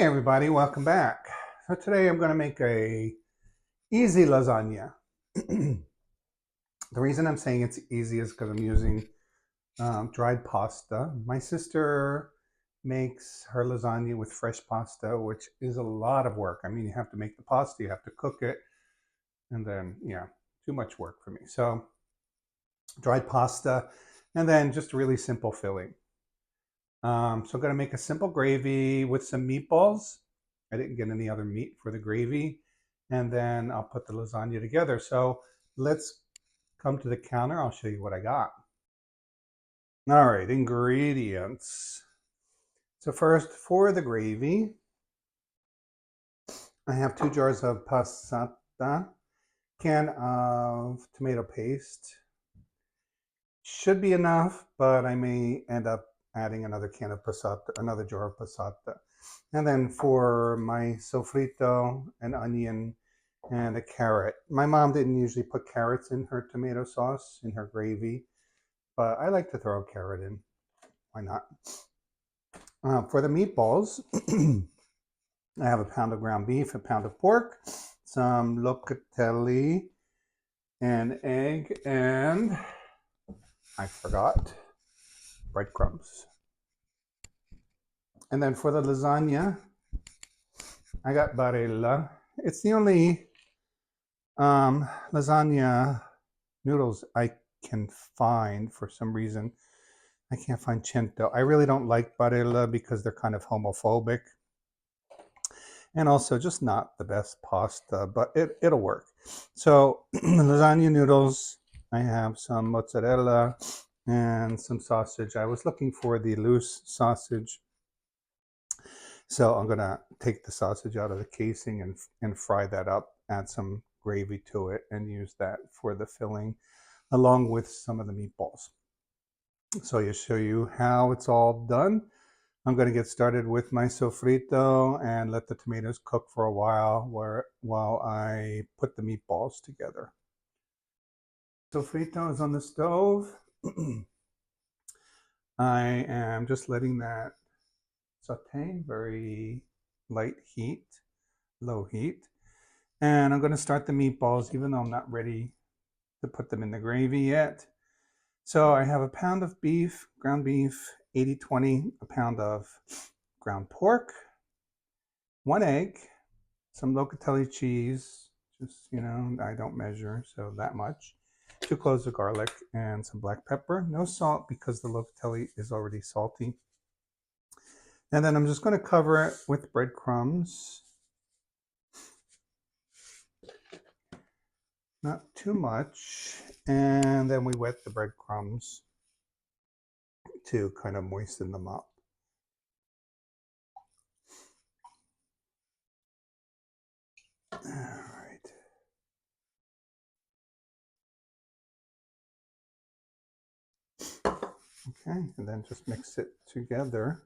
Hey everybody, welcome back. So today I'm going to make a easy lasagna. The reason I'm saying it's easy is because I'm using dried pasta. My sister makes her lasagna with fresh pasta, which is a lot of work. I mean, you have to make the pasta, you have to cook it, and then, yeah, too much work for me. So dried pasta, and then just a really simple filling. So I'm going to make a simple gravy with some meatballs. I didn't get any other meat for the gravy. And then I'll put the lasagna together. So let's come to the counter. I'll show you what I got. All right, ingredients. So first, for the gravy, I have 2 jars of passata, can of tomato paste. Should be enough, but I may end up adding another can of passata, another jar of passata. And then for my sofrito, an onion and a carrot. My mom didn't usually put carrots in her tomato sauce, in her gravy, but I like to throw a carrot in. Why not? For the meatballs, I have a pound of ground beef, a pound of pork, some locatelli, an egg, and I forgot breadcrumbs. And then for the lasagna, I got mozzarella. It's the only lasagna noodles I can find for some reason. I can't find cento. I really don't like mozzarella because they're kind of homophobic. And also just not the best pasta, but it'll work. So lasagna noodles, I have some mozzarella and some sausage. I was looking for the loose sausage. So I'm gonna take the sausage out of the casing and fry that up, add some gravy to it, and use that for the filling, along with some of the meatballs. So I'll show you how it's all done. I'm going to get started with my sofrito and let the tomatoes cook for a while while I put the meatballs together. Sofrito is on the stove. I am just letting that saute, very light heat, low heat. And I'm going to start the meatballs, even though I'm not ready to put them in the gravy yet. So I have a pound of beef, ground beef, 80-20, a pound of ground pork, 1 egg, some locatelli cheese, just, I don't measure, so that much, 2 cloves of garlic, and some black pepper. No salt because the locatelli is already salty. And then I'm just going to cover it with breadcrumbs. Not too much. And then we wet the breadcrumbs to kind of moisten them up. All right. Okay, and then just mix it together.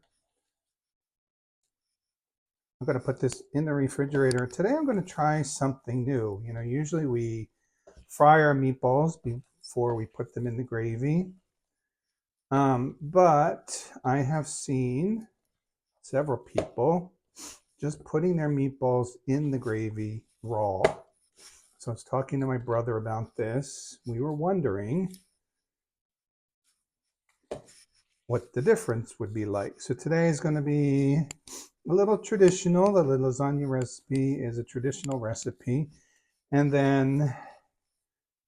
I'm going to put this in the refrigerator. Today I'm going to try something new. Usually we fry our meatballs before we put them in the gravy. But I have seen several people just putting their meatballs in the gravy raw. So I was talking to my brother about this. We were wondering what the difference would be like. So today is going to be a little traditional. The lasagna recipe is a traditional recipe. And then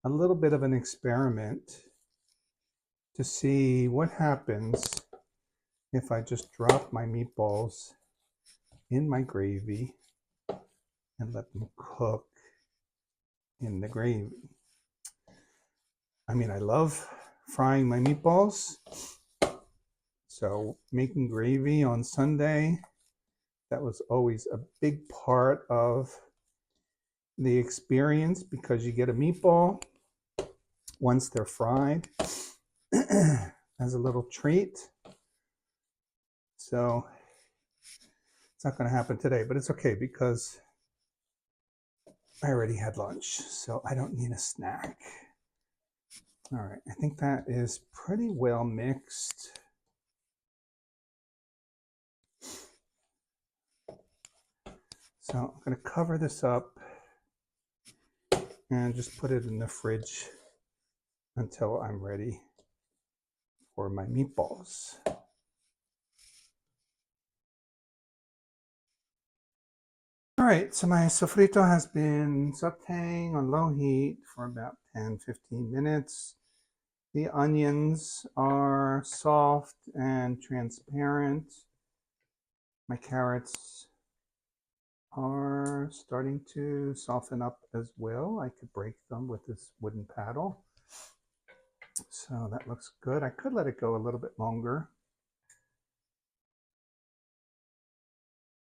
a little bit of an experiment to see what happens if I just drop my meatballs in my gravy and let them cook in the gravy. I mean, I love frying my meatballs. So making gravy on Sunday, that was always a big part of the experience because you get a meatball once they're fried as a little treat. So it's not going to happen today, but it's okay because I already had lunch, so I don't need a snack. All right, I think that is pretty well mixed. So I'm going to cover this up and just put it in the fridge until I'm ready for my meatballs. All right, so my sofrito has been sauteing on low heat for about 10-15 minutes. The onions are soft and transparent. My carrots are starting to soften up as well. I could break them with this wooden paddle. So that looks good. I could let it go a little bit longer.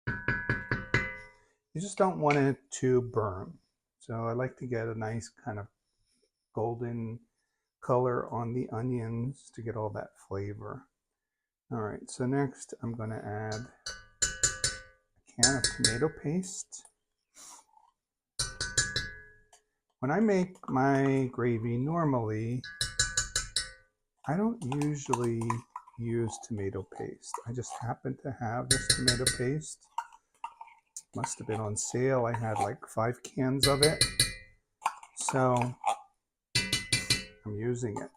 You just don't want it to burn. So I like to get a nice kind of golden color on the onions to get all that flavor. All right, so next I'm going to add a can of tomato paste. When I make my gravy normally, I don't usually use tomato paste. I just happen to have this tomato paste. Must have been on sale. I had like 5 cans of it. So I'm using it.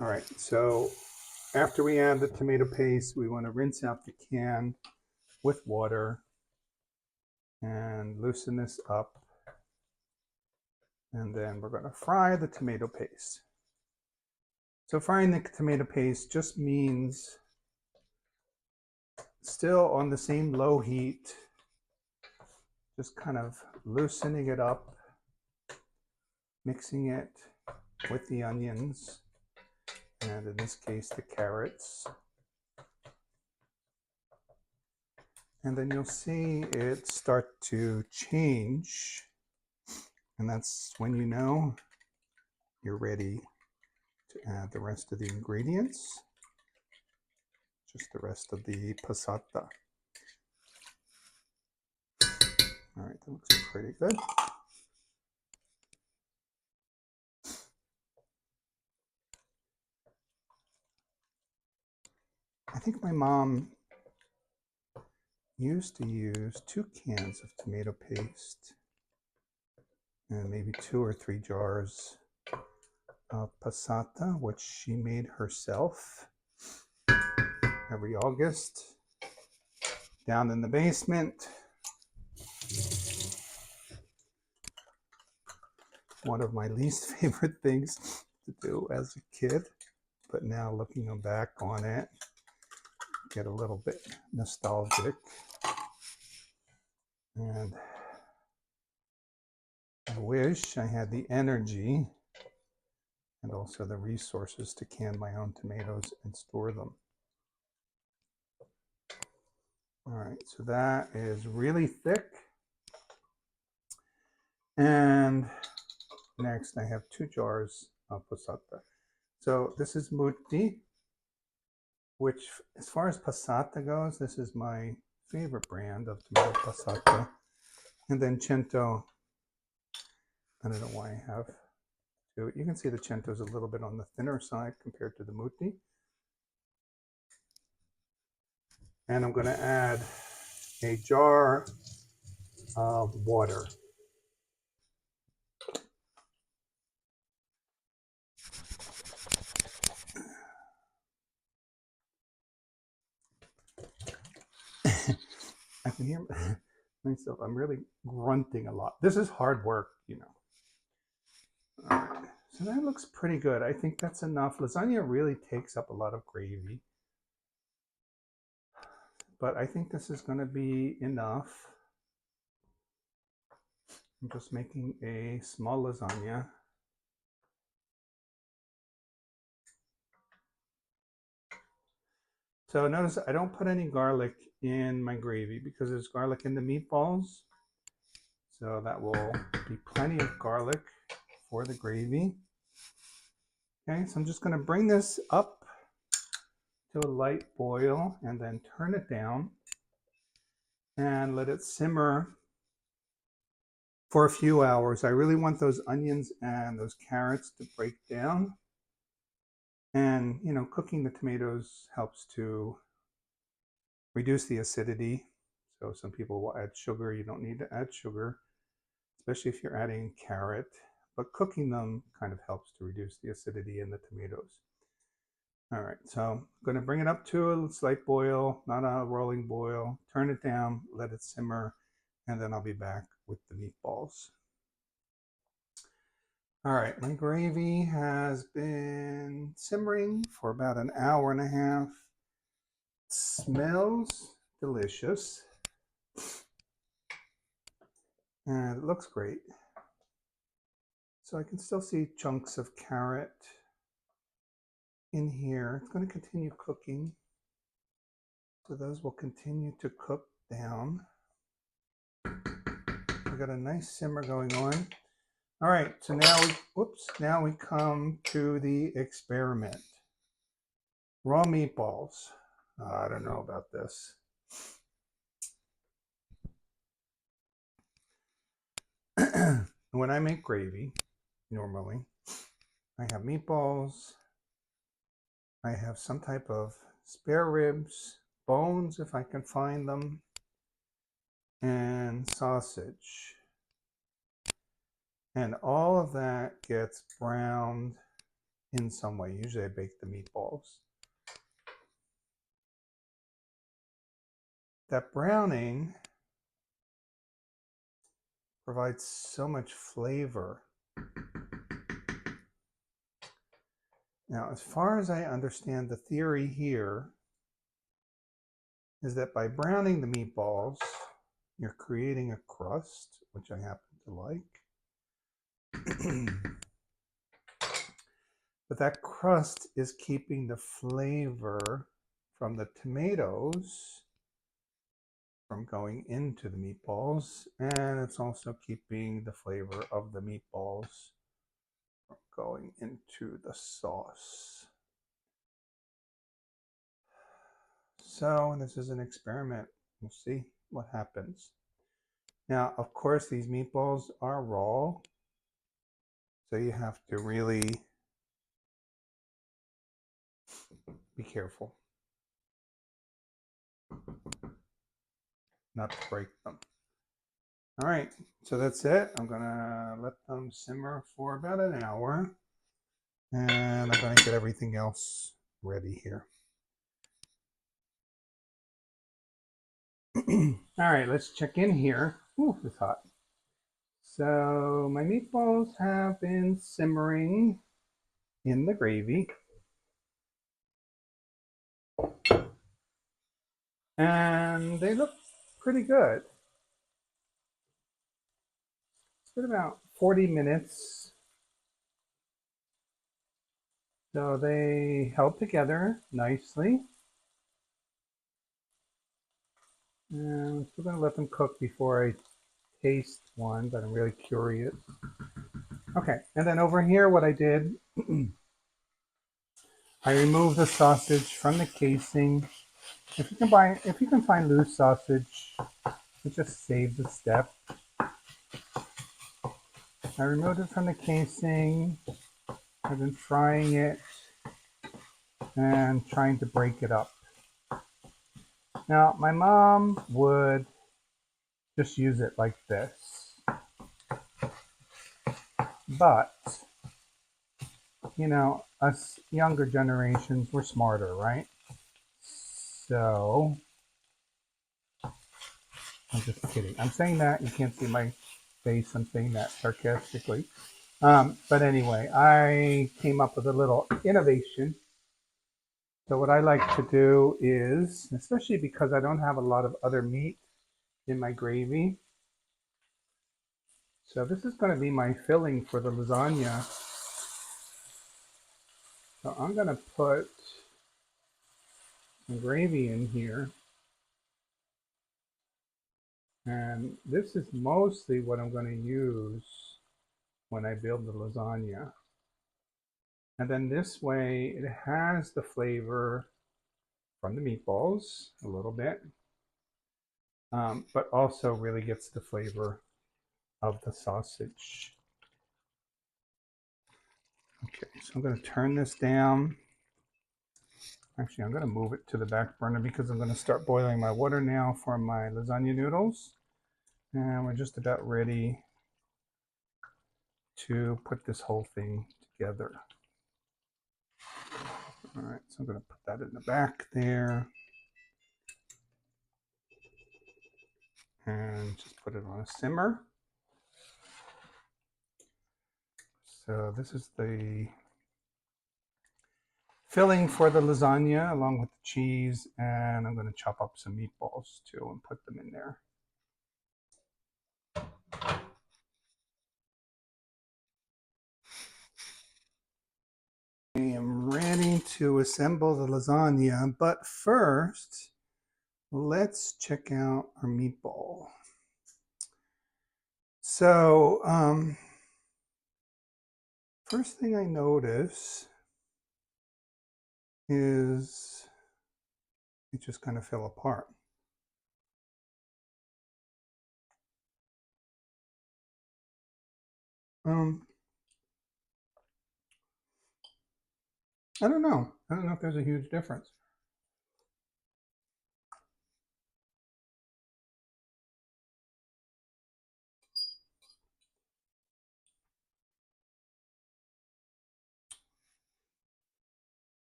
All right, so after we add the tomato paste, we want to rinse out the can with water and loosen this up. And then we're going to fry the tomato paste. So frying the tomato paste just means still on the same low heat, just kind of loosening it up, mixing it with the onions, and in this case the carrots. And then you'll see it start to change, and that's when you know you're ready to add the rest of the ingredients, just the rest of the passata. All right, that looks pretty good. I think my mom used to use 2 cans of tomato paste and maybe 2 or 3 jars of passata, which she made herself every August down in the basement. One of my least favorite things to do as a kid, but now looking back on it, get a little bit nostalgic. And I wish I had the energy and also the resources to can my own tomatoes and store them. All right, so that is really thick. And next I have 2 jars of passata. So this is mutti, which as far as passata goes, this is my favorite brand of tomato passata. And then cento, I don't know why I have 2. You can see the cento is a little bit on the thinner side compared to the mutti. And I'm going to add a jar of water. I can hear myself. I'm really grunting a lot. This is hard work, you know. All right. So that looks pretty good. I think that's enough. Lasagna really takes up a lot of gravy. But I think this is going to be enough. I'm just making a small lasagna. So notice I don't put any garlic in my gravy because there's garlic in the meatballs. So that will be plenty of garlic for the gravy. Okay, so I'm just going to bring this up to a light boil and then turn it down and let it simmer for a few hours. I really want those onions and those carrots to break down. And, you know, cooking the tomatoes helps to reduce the acidity. So some people will add sugar. You don't need to add sugar, especially if you're adding carrot, but cooking them kind of helps to reduce the acidity in the tomatoes. All right, so I'm going to bring it up to a slight boil, not a rolling boil. Turn it down, let it simmer, and then I'll be back with the meatballs. All right, my gravy has been simmering for about an hour and a half. It smells delicious, and it looks great. So I can still see chunks of carrot in here. It's going to continue cooking. So those will continue to cook down. We got a nice simmer going on. All right, so now we come to the experiment. Raw meatballs. I don't know about this. When I make gravy, normally, I have meatballs, I have some type of spare ribs, bones if I can find them, and sausage. And all of that gets browned in some way. Usually I bake the meatballs. That browning provides so much flavor. Now, as far as I understand, the theory here is that by browning the meatballs, you're creating a crust, which I happen to like. But that crust is keeping the flavor from the tomatoes from going into the meatballs, and it's also keeping the flavor of the meatballs from going into the sauce. So this is an experiment. We'll see what happens. Now, of course, these meatballs are raw, so you have to really be careful not to break them. All right, so that's it. I'm gonna let them simmer for about an hour, and I'm gonna get everything else ready here. All right, let's check in here. Ooh, it's hot. So my meatballs have been simmering in the gravy. And they look pretty good. It's been about 40 minutes. So they held together nicely. And I'm still going to let them cook before I taste one, but I'm really curious. Okay, and then over here what I did, I removed the sausage from the casing. If you can find loose sausage, it just saves a step. I removed it from the casing. I've been frying it and trying to break it up. Now, my mom would just use it like this. But, you know, us younger generations, we're smarter, right? So, I'm just kidding. I'm saying that. You can't see my face. I'm saying that sarcastically. But anyway, I came up with a little innovation. So what I like to do is, especially because I don't have a lot of other meat in my gravy, so this is going to be my filling for the lasagna. So I'm going to put some gravy in here. And this is mostly what I'm going to use when I build the lasagna. And then this way it has the flavor from the meatballs a little bit, but also really gets the flavor of the sausage. Okay, so I'm going to turn this down. Actually, I'm going to move it to the back burner because I'm going to start boiling my water now for my lasagna noodles. And we're just about ready to put this whole thing together. All right, so I'm going to put that in the back there. And just put it on a simmer. So this is the filling for the lasagna along with the cheese, and I'm going to chop up some meatballs too and put them in there. I am ready to assemble the lasagna, but first, let's check out our meatball. So, first thing I notice is it just kind of fell apart. I don't know. I don't know if there's a huge difference.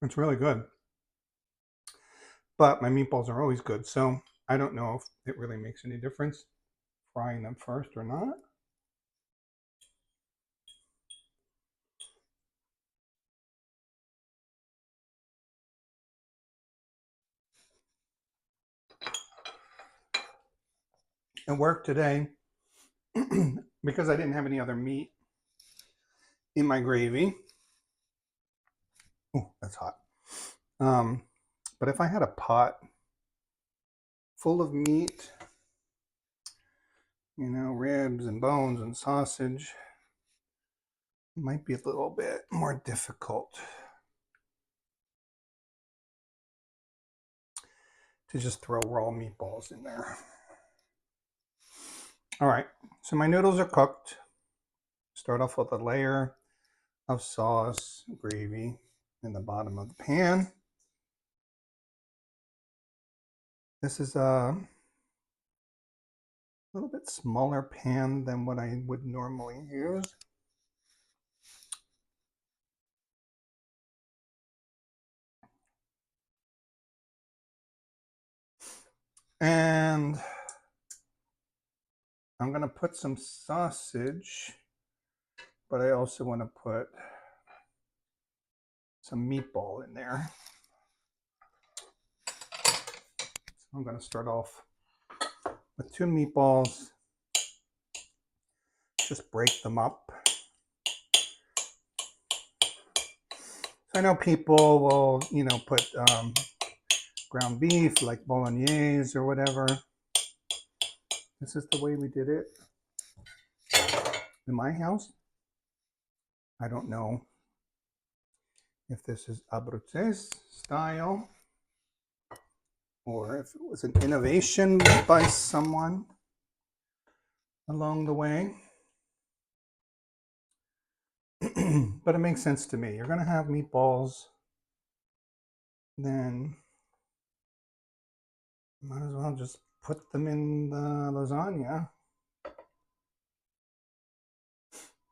It's really good. But my meatballs are always good, so I don't know if it really makes any difference frying them first or not. At work today, because I didn't have any other meat in my gravy. Oh, that's hot. But if I had a pot full of meat, you know, ribs and bones and sausage, it might be a little bit more difficult to just throw raw meatballs in there. All right, so my noodles are cooked. Start off with a layer of sauce, gravy in the bottom of the pan. This is a little bit smaller pan than what I would normally use. And I'm going to put some sausage, but I also want to put some meatball in there. So I'm going to start off with 2 meatballs. Just break them up. So I know people will, you know, put ground beef like bolognese or whatever. This is the way we did it in my house. I don't know if this is Abruzzese style or if it was an innovation by someone along the way. But it makes sense to me. You're going to have meatballs, then might as well just put them in the lasagna.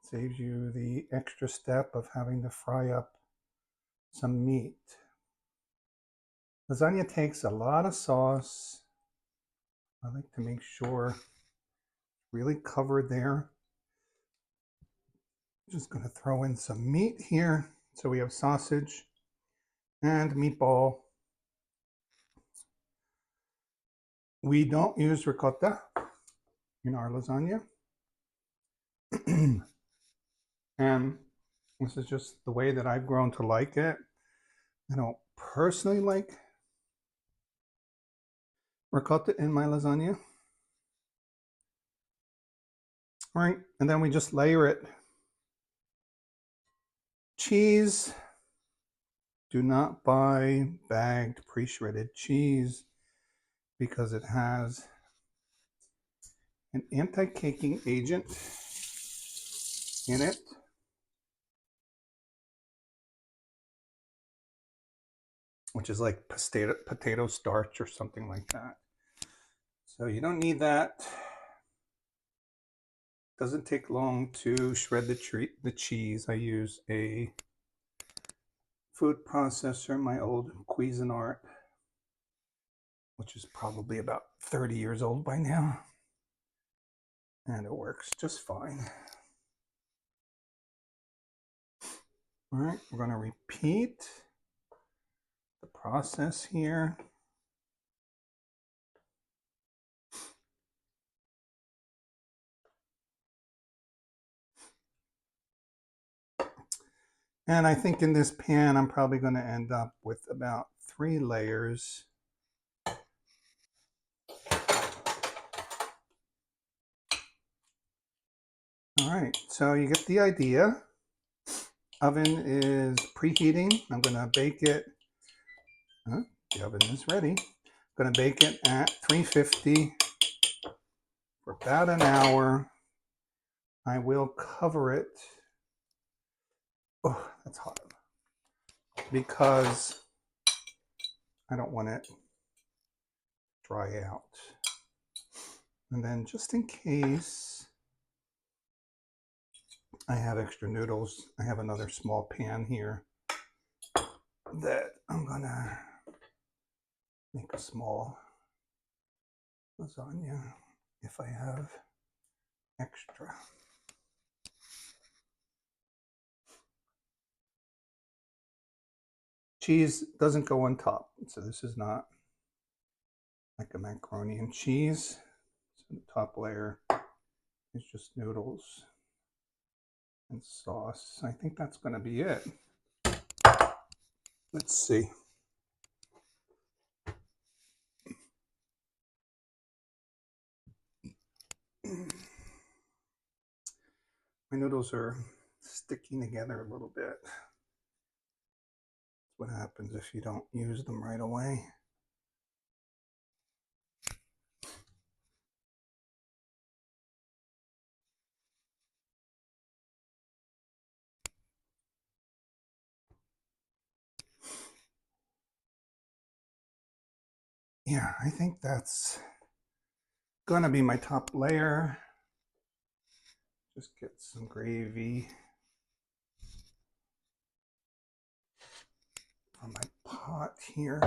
Saves you the extra step of having to fry up some meat. Lasagna takes a lot of sauce. I like to make sure it's really covered there. Just going to throw in some meat here. So we have sausage and meatball. We don't use ricotta in our lasagna. And this is just the way that I've grown to like it. I don't personally like ricotta in my lasagna. All right, and then we just layer it. Cheese. Do not buy bagged pre-shredded cheese because it has an anti-caking agent in it. which is like potato starch or something like that. So you don't need that. Doesn't take long to shred the cheese. I use a food processor, my old Cuisinart, which is probably about 30 years old by now. And it works just fine. All right, we're going to repeat the process here. And I think in this pan, I'm probably going to end up with about 3 layers. All right, so you get the idea. Oven is preheating. I'm going to bake it. The oven is ready. I'm going to bake it at 350 for about an hour. I will cover it. Oh, that's hot. Because I don't want it to dry out. And then just in case I have extra noodles, I have another small pan here that I'm gonna make a small lasagna if I have extra. Cheese doesn't go on top, so this is not like a macaroni and cheese. So the top layer is just noodles and sauce. I think that's going to be it. Let's see. My noodles are sticking together a little bit. That's what happens if you don't use them right away. Yeah, I think that's gonna be my top layer. Just get some gravy on my pot here.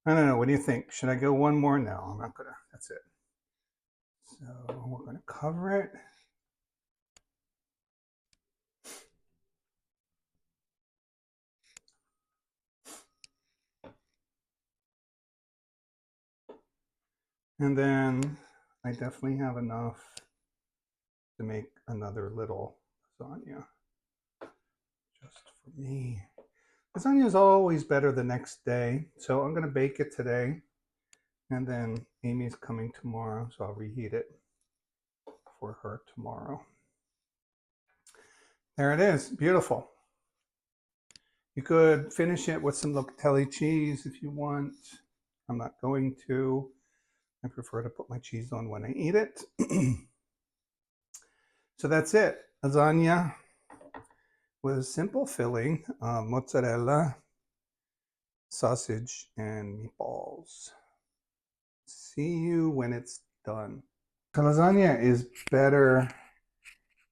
I don't know, what do you think? Should I go one more? No, I'm not gonna, that's it. So we're gonna cover it. And then I definitely have enough to make another little lasagna just for me. Lasagna is always better the next day. So I'm going to bake it today. And then Amy's coming tomorrow, so I'll reheat it for her tomorrow. There it is. Beautiful. You could finish it with some locatelli cheese if you want. I'm not going to. I prefer to put my cheese on when I eat it. So that's it. Lasagna with simple filling, mozzarella, sausage, and meatballs. See you when it's done. So lasagna is better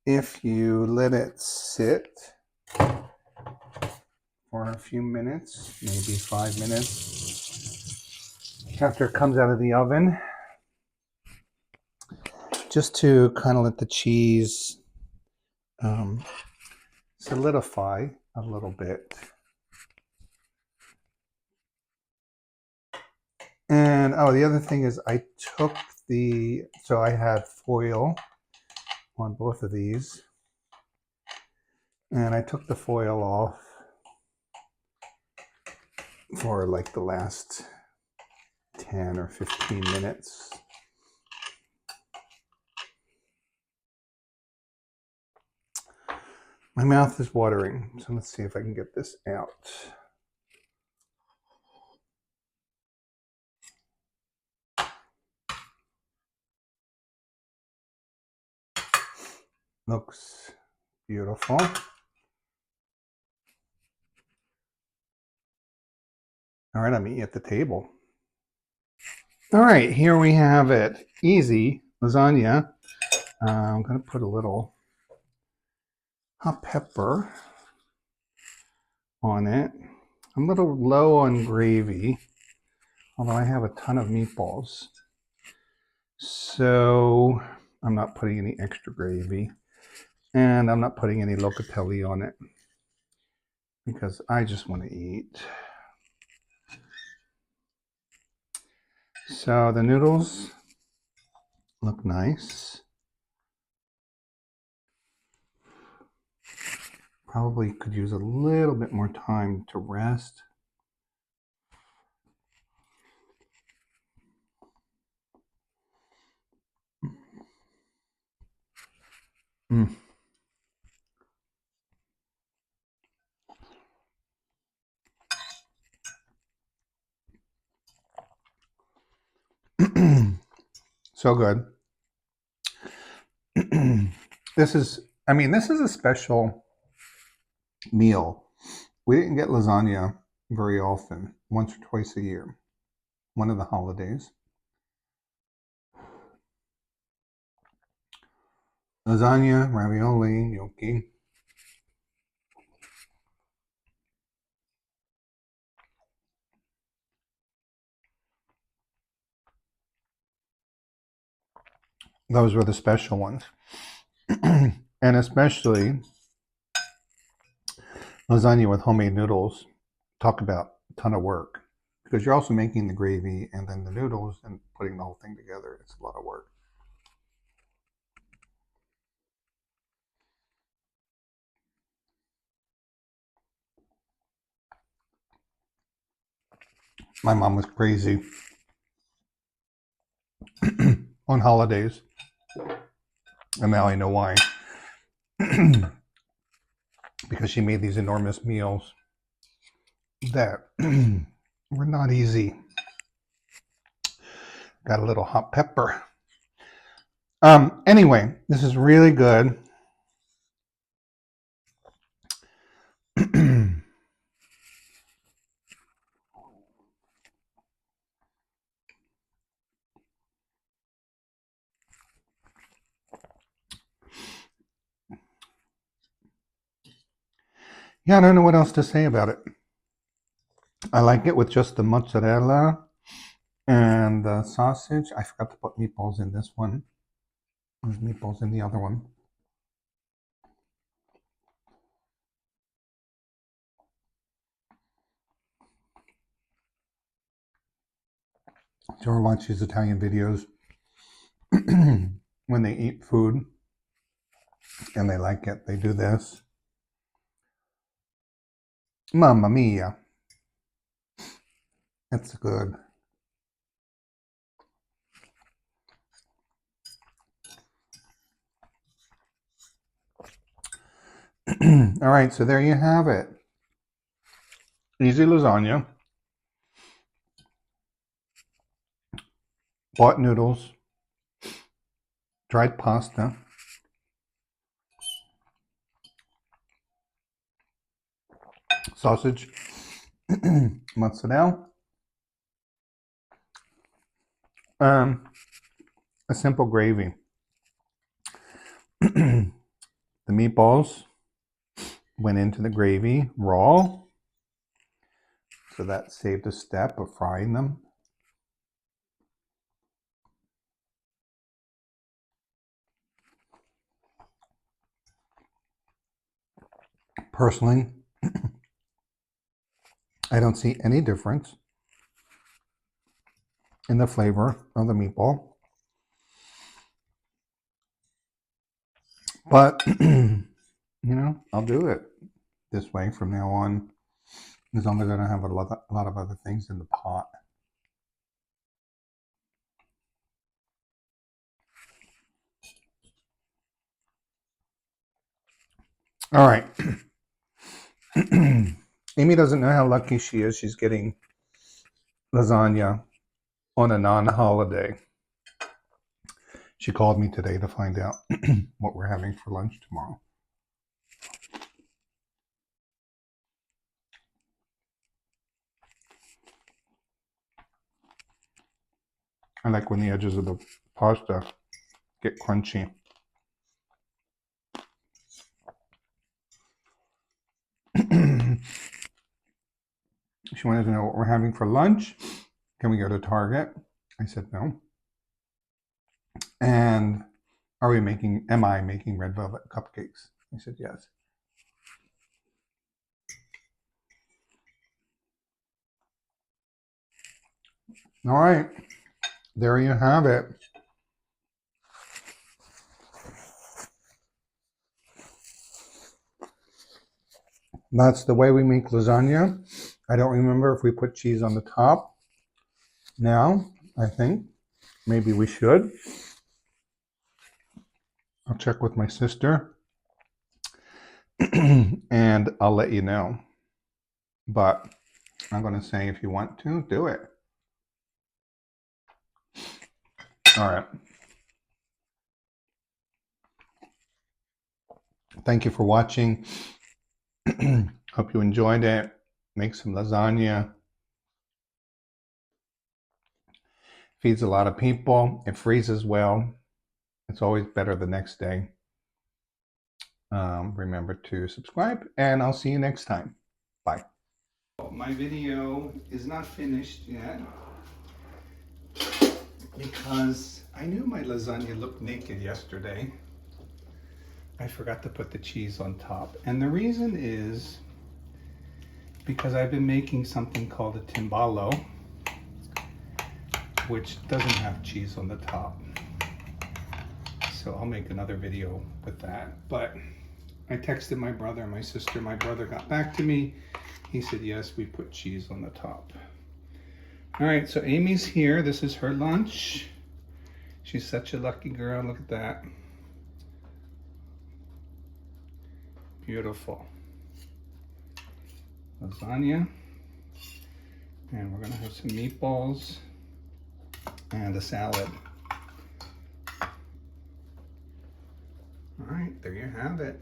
if you let it sit for a few minutes, maybe 5 minutes after it comes out of the oven, just to kind of let the cheese solidify a little bit. And oh, the other thing is I took so I had foil on both of these, and I took the foil off for like the last 10 or 15 minutes. My mouth is watering, so let's see if I can get this out. Looks beautiful. All right, I'm eating at the table. All right, here we have it. Easy lasagna. I'm going to put a little hot pepper on it. I'm a little low on gravy, although I have a ton of meatballs. So I'm not putting any extra gravy, and I'm not putting any locatelli on it because I just want to eat. So the noodles look nice. Probably could use a little bit more time to rest. Mm. So good. This is a special meal. We didn't get lasagna very often, once or twice a year, one of the holidays. Lasagna, ravioli, gnocchi. Those were the special ones. And especially lasagna with homemade noodles. Talk about a ton of work. Because you're also making the gravy and then the noodles and putting the whole thing together. It's a lot of work. My mom was crazy on holidays. And now I know why. Because she made these enormous meals that were not easy. Got a little hot pepper. Anyway, this is really good. Yeah, I don't know what else to say about it. I like it with just the mozzarella and the sausage. I forgot to put meatballs in this one. There's meatballs in the other one. Do you ever watch these Italian videos when they eat food and they like it? They do this. Mamma mia. It's good. All right, so there you have it. Easy lasagna. Bought noodles. Dried pasta. Sausage. Mozzarella. A simple gravy. The meatballs went into the gravy raw, so that saved a step of frying them. Personally, I don't see any difference in the flavor of the meatball. But, I'll do it this way from now on, as long as I don't have a lot of other things in the pot. All right. Amy doesn't know how lucky she is. She's getting lasagna on a non-holiday. She called me today to find out what we're having for lunch tomorrow. I like when the edges of the pasta get crunchy. She wanted to know what we're having for lunch. Can we go to Target? I said no. And am I making red velvet cupcakes? I said yes. All right, there you have it. That's the way we make lasagna. I don't remember if we put cheese on the top. Now, I think maybe we should. I'll check with my sister and I'll let you know. But I'm going to say if you want to, do it. All right. Thank you for watching. Hope you enjoyed it. Make some lasagna. Feeds a lot of people. It freezes well. It's always better the next day. Remember to subscribe, and I'll see you next time. Bye. My video is not finished yet because I knew my lasagna looked naked yesterday. I forgot to put the cheese on top. And the reason is because I've been making something called a timbalo, which doesn't have cheese on the top. So I'll make another video with that. But I texted my brother and my sister. My brother got back to me. He said, yes, we put cheese on the top. All right, so Amy's here. This is her lunch. She's such a lucky girl. Look at that. Beautiful. Lasagna. And we're gonna have some meatballs and a salad. All right, there you have it.